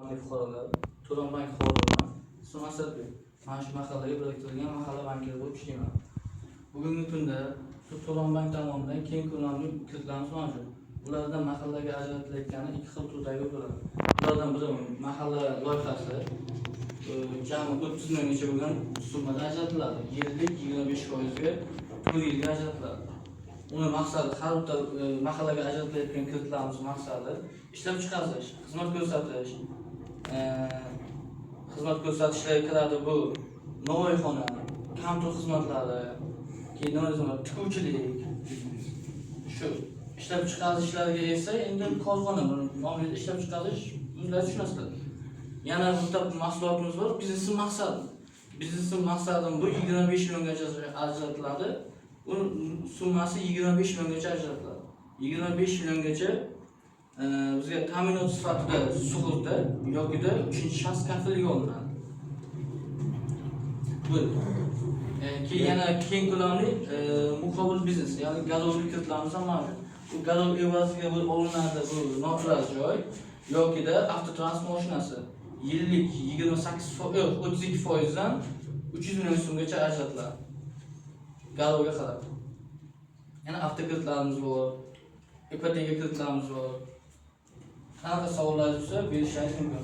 hurmatli fuqarolar, To'ron bank xodimi ismim Asadbek. Mana shu mahallaga biriktirilgan mahalla bankiri bo'lib ishlayman. Bugungi kunda To'ron bank tomonidan keng ko'lamli kreditlarimiz mavjud. Ulardan mahallaga ajratilayotgani ikki xil turdagi bo'ladi. Ulardan biri mahalla loyihasi, jami 30 minggacha bo'lgan summada ajratiladi. Yillik 25% ga 4 yilga ajratiladi. Uni maqsadi har bir mahallaga ajratilayotgan kreditlarimiz maqsadi ishlab chiqarish, xizmat ko'rsatishlarga kiradi. Bu novvoyxona, kontor xizmatlari, keyin tikuvchilik, shu ishlab chiqarishlarga esa endi korxona nomida ishlab chiqarish o'zlari tushunasizlar. Yana bitta mahsulotimiz bor, biznesning maqsadi. Biznesning maqsadi bu 25 milliongacha ajratiladi. U summasi 25 milliongacha ajratiladi. 25 milliongacha bizga ta'minot sifatida sug'urta yokida 3-shaxs kafilligi olinadi. Bu keyin yana keng ko'lamli muqobil biznes, ya'ni garovli kreditlarimiz ham mavjud. Bu garov evaziga olinadi bu noturar joy yokida avtotransport mashinasi. Yillik 32% dan 300 million so'mgacha ajratiladi. Garovga qarab. Yana avtokreditlarimiz bor, ipoteka kreditlarimiz bor. Qanaqa savollaringiz bo'lsa berishingiz mumkin.